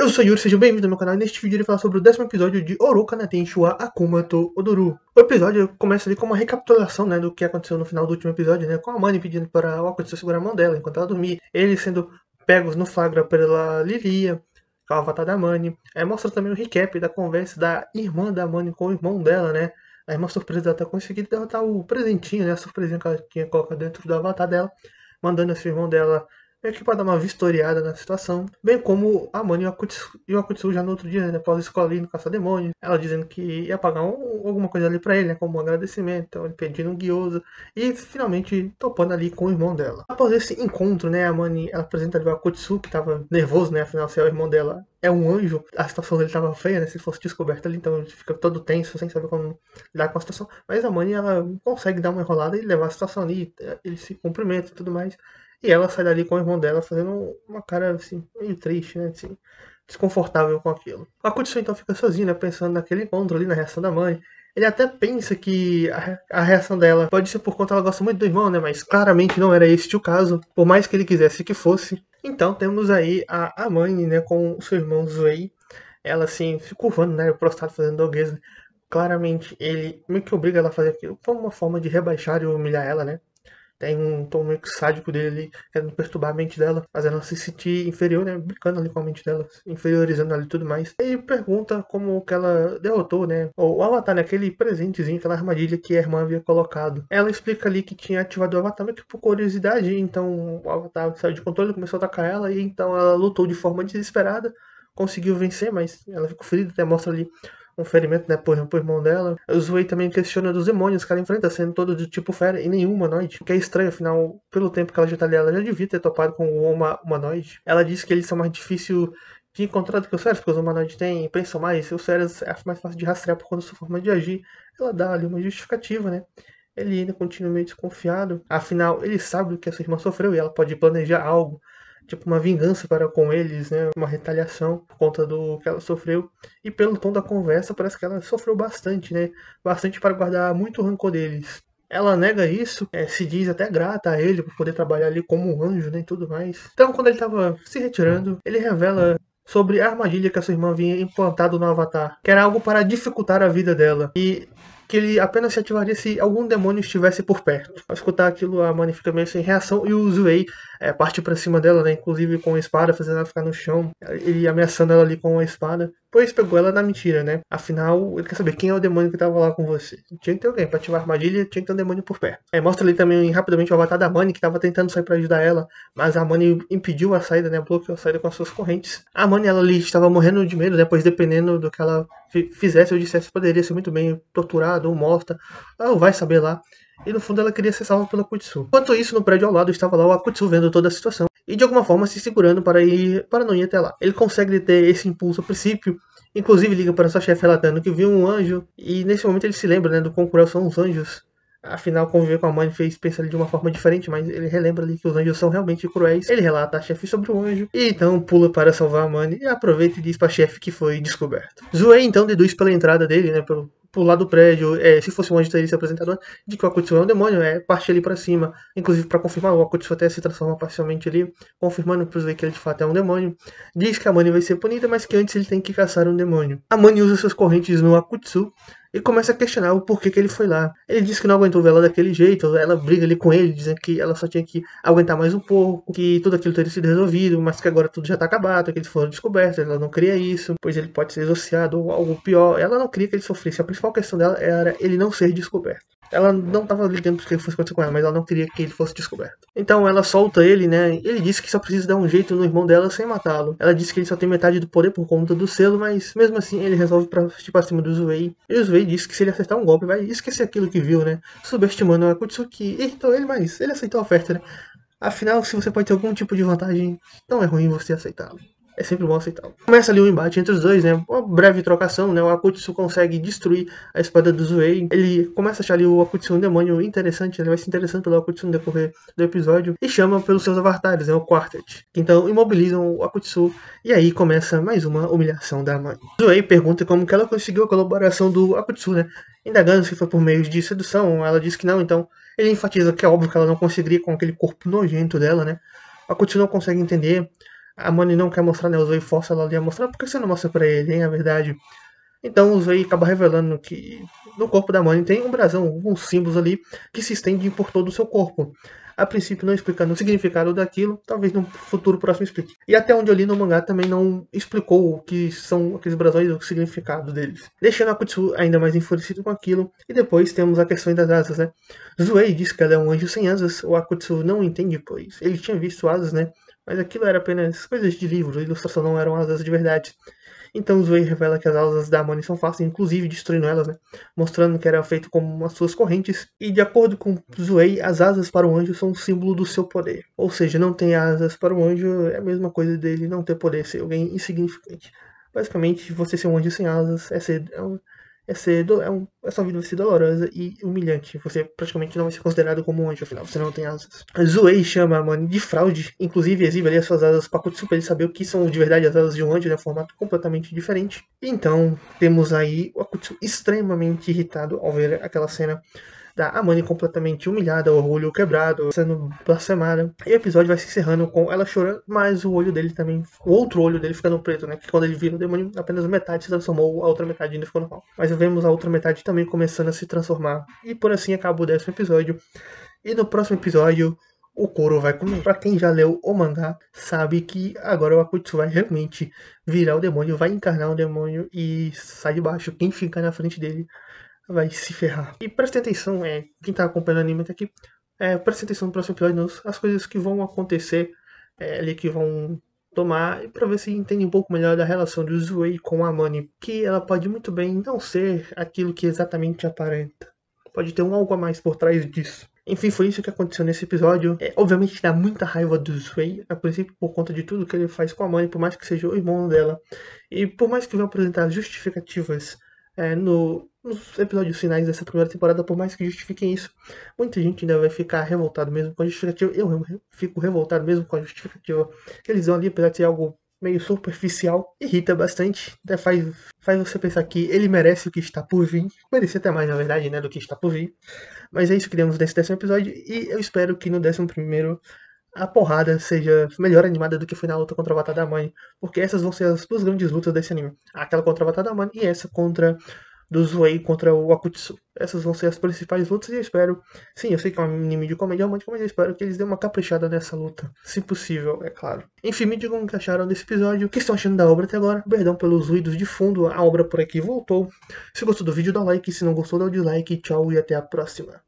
Eu sou o Yuri, sejam bem-vindos ao meu canal e neste vídeo eu irei falar sobre o 10º episódio de Oroka na Tenshi wa Akuma to Odoru. O episódio começa ali com uma recapitulação, do que aconteceu no final do último episódio, com a Mani pedindo para o Akutsu segurar a mão dela enquanto ela dormia, eles sendo pegos no flagra pela Lilia, que é o avatar da Mani. Mostra também o recap da conversa da irmã da Mani com o irmão dela, A irmã surpresa dela ter conseguido derrotar o presentinho, a surpresinha que ela tinha colocado dentro do avatar dela, mandando esse irmão dela meio que para dar uma vistoriada na situação, bem como a Mani e o Akutsu já no outro dia, após a escola indo caçar demônios, ela dizendo que ia pagar alguma coisa ali pra ele, como um agradecimento, então ele pedindo um gyoza, e finalmente topando ali com o irmão dela. Após esse encontro, a Mani, ela apresenta ali o Akutsu, que tava nervoso, afinal se é o irmão dela é um anjo, a situação dele tava feia, se fosse descoberta ali, então ele fica todo tenso, sem saber como lidar com a situação, mas a Mani, ela consegue dar uma enrolada e levar a situação ali, eles se cumprimentam e tudo mais. E ela sai dali com o irmão dela fazendo uma cara assim, meio triste, assim, desconfortável com aquilo. A Akutsu então fica sozinha, pensando naquele encontro ali, na reação da mãe. Ele até pensa que a reação dela pode ser por conta ela gosta muito do irmão, mas claramente não era este o caso, por mais que ele quisesse que fosse. Então temos aí a mãe, com o seu irmão Zuei, ela assim, se curvando, prostrado fazendo doguesa. Claramente ele meio que obriga ela a fazer aquilo como uma forma de rebaixar e humilhar ela, Tem um tom meio que sádico dele ali, querendo perturbar a mente dela, fazendo ela se sentir inferior, brincando ali com a mente dela, inferiorizando ali e tudo mais. E pergunta como que ela derrotou, o Avatar, aquele presentezinho, aquela armadilha que a irmã havia colocado. Ela explica ali que tinha ativado o Avatar meio que por curiosidade, então o Avatar saiu de controle, começou a atacar ela, e então ela lutou de forma desesperada, conseguiu vencer, mas ela ficou ferida, até mostra ali um ferimento, pro irmão dela. O Zuei também questiona dos demônios que ela enfrenta, sendo todos do tipo fera e nenhum humanoide. O que é estranho, afinal, pelo tempo que ela já tá ali, ela já devia ter topado com o humanoide. Ela diz que eles são mais difíceis de encontrar do que os feras, porque os humanoides pensam mais, os feras é mais fácil de rastrear por conta da sua forma de agir. Ela dá ali uma justificativa, Ele ainda continua meio desconfiado. Afinal, ele sabe o que essa irmã sofreu e ela pode planejar algo, tipo uma vingança para com eles, uma retaliação por conta do que ela sofreu. E pelo tom da conversa, parece que ela sofreu bastante, bastante para guardar muito rancor deles. Ela nega isso, se diz até grata a ele por poder trabalhar ali como um anjo, e tudo mais. Então, quando ele estava se retirando, ele revela sobre a armadilha que a sua irmã havia implantado no Avatar, que era algo para dificultar a vida dela. E que ele apenas se ativaria se algum demônio estivesse por perto. Ao escutar aquilo, a Mani fica meio sem reação e o Zuei parte pra cima dela, inclusive com a espada, fazendo ela ficar no chão, ele ameaçando ela ali com a espada, pois pegou ela na mentira, Afinal, ele quer saber quem é o demônio que tava lá com você. Tinha que ter alguém pra ativar a armadilha, tinha que ter um demônio por perto. Mostra ali também rapidamente o avatar da Mani, que tava tentando sair pra ajudar ela, mas a Mani impediu a saída, bloqueou a saída com as suas correntes. A Mani, ela ali estava morrendo de medo, pois dependendo do que ela fizesse ou dissesse, poderia ser muito bem torturada ou morta, ou vai saber lá. E no fundo ela queria ser salva pela Akutsu. Enquanto isso, no prédio ao lado estava lá o Akutsu vendo toda a situação e de alguma forma se segurando para não ir até lá. Ele consegue ter esse impulso a princípio, inclusive liga para sua chefe relatando que viu um anjo, e nesse momento ele se lembra do quão cruel são os anjos. Afinal, conviver com a mãe fez pensar de uma forma diferente, mas ele relembra ali que os anjos são realmente cruéis. Ele relata a chefe sobre o anjo, e então pula para salvar a Mani, e aproveita e diz para a chefe que foi descoberto. Zuei então deduz pela entrada dele, pelo lado do prédio, se fosse um anjo teria se apresentado, de que o Akutsu é um demônio, parte ali pra cima, inclusive pra confirmar, o Akutsu até se transforma parcialmente ali, confirmando pro Zuei que ele de fato é um demônio. Diz que a Mani vai ser punida, mas que antes ele tem que caçar um demônio. A Mani usa suas correntes no Akutsu e começa a questionar o porquê que ele foi lá. Ele diz que não aguentou ver ela daquele jeito, ela briga ali com ele, dizendo que ela só tinha que aguentar mais um pouco, que tudo aquilo teria sido resolvido, mas que agora tudo já tá acabado, que eles foram descobertos, ela não queria isso, pois ele pode ser exorciado ou algo pior. Ela não queria que ele sofresse, a principal questão dela era ele não ser descoberto. Ela não estava ligando porque fosse acontecer com ela, mas ela não queria que ele fosse descoberto. Então ela solta ele, Ele disse que só precisa dar um jeito no irmão dela sem matá-lo. Ela disse que ele só tem metade do poder por conta do selo, mas mesmo assim ele resolve partir pra cima do Zuei. E o Zuei disse que se ele acertar um golpe vai esquecer aquilo que viu, Subestimando a Akutsu, que irritou ele, mas ele aceitou a oferta, Afinal, se você pode ter algum tipo de vantagem, não é ruim você aceitá-lo. É sempre bom aceitá-lo. Começa ali um embate entre os dois, Uma breve trocação, O Akutsu consegue destruir a espada do Zuei. Ele começa a achar ali o Akutsu um demônio interessante, ele vai se interessando pelo Akutsu no decorrer do episódio. E chama pelos seus avatares, o Quartet. Então imobilizam o Akutsu. E aí começa mais uma humilhação da mãe. Zuei pergunta como que ela conseguiu a colaboração do Akutsu, Indagando se foi por meio de sedução. Ela diz que não, então ele enfatiza que é óbvio que ela não conseguiria com aquele corpo nojento dela, A Akutsu não consegue entender. A Mani não quer mostrar, né? O Zoe força ela ali a mostrar. Por que você não mostra pra ele, hein? A verdade. Então o Zoe acaba revelando que no corpo da Mani tem um brasão, alguns símbolos ali que se estendem por todo o seu corpo. A princípio não explicando o significado daquilo, talvez no futuro próximo explique. E até onde eu li no mangá também não explicou o que são aqueles brasões e o significado deles. Deixando a Akutsu ainda mais enfurecido com aquilo. E depois temos a questão das asas, né? Zoe diz que ela é um anjo sem asas, o Akutsu não entende, pois ele tinha visto asas, né? Mas aquilo era apenas coisas de livro, a ilustração não eram asas de verdade. Então Zoe revela que as asas da Amani são fáceis, inclusive destruindo elas, né? Mostrando que era feito como as suas correntes. E de acordo com Zoe, as asas para o anjo são um símbolo do seu poder. Ou seja, não ter asas para o anjo é a mesma coisa dele não ter poder, ser alguém insignificante. Basicamente, você ser um anjo sem asas a sua vida vai ser dolorosa e humilhante. Você praticamente não vai ser considerado como um anjo, afinal, você não tem asas. Zoei chama a Mani de fraude, inclusive exibe ali as suas asas para Kutsu pra ele saber o que são de verdade as asas de um anjo, né? Formato completamente diferente. Então, temos aí o Akutsu extremamente irritado ao ver aquela cena da Amani completamente humilhada, o olho quebrado, sendo blasfemada. E o episódio vai se encerrando com ela chorando, mas o olho dele também, o outro olho dele ficando preto, né? Que quando ele vira o demônio, apenas metade se transformou, a outra metade ainda ficou normal. Mas vemos a outra metade também começando a se transformar. E por assim acaba o 10º episódio. E no próximo episódio, o Kuro vai comer. Pra quem já leu o mangá, sabe que agora o Akutsu vai realmente virar o demônio, vai encarnar o demônio e sai de baixo. Quem fica na frente dele vai se ferrar. E presta atenção, quem tá acompanhando o anime até aqui, presta atenção no próximo episódio, as coisas que vão acontecer ali, que vão tomar, e pra ver se entende um pouco melhor da relação do Zoe com a Mani, que ela pode muito bem não ser aquilo que exatamente aparenta. Pode ter algo a mais por trás disso. Enfim, foi isso que aconteceu nesse episódio. Obviamente dá muita raiva do Zoe, a princípio por conta de tudo que ele faz com a Mani, por mais que seja o irmão dela. E por mais que venham apresentar justificativas nos episódios finais dessa primeira temporada, por mais que justifiquem isso, muita gente ainda vai ficar revoltado mesmo com a justificativa. Eu fico revoltado mesmo com a justificativa que eles dão ali, apesar de ser algo meio superficial, irrita bastante, até faz você pensar que ele merece o que está por vir, merecia até mais na verdade, né, do que está por vir, mas é isso que temos nesse 10º episódio, e eu espero que no 11º a porrada seja melhor animada do que foi na luta contra a Avatar da Mãe, porque essas vão ser as duas grandes lutas desse anime. Aquela contra a Avatar da Mãe e essa contra do Zoei contra o Akutsu. Essas vão ser as principais lutas e eu espero, sim, eu sei que é um anime de comédia romântica, mas eu espero que eles dêem uma caprichada nessa luta, se possível, é claro. Enfim, me digam o que acharam desse episódio, o que estão achando da obra até agora, perdão pelos ruídos de fundo, a obra por aqui voltou. Se gostou do vídeo, dá like, se não gostou, dá o dislike, tchau e até a próxima.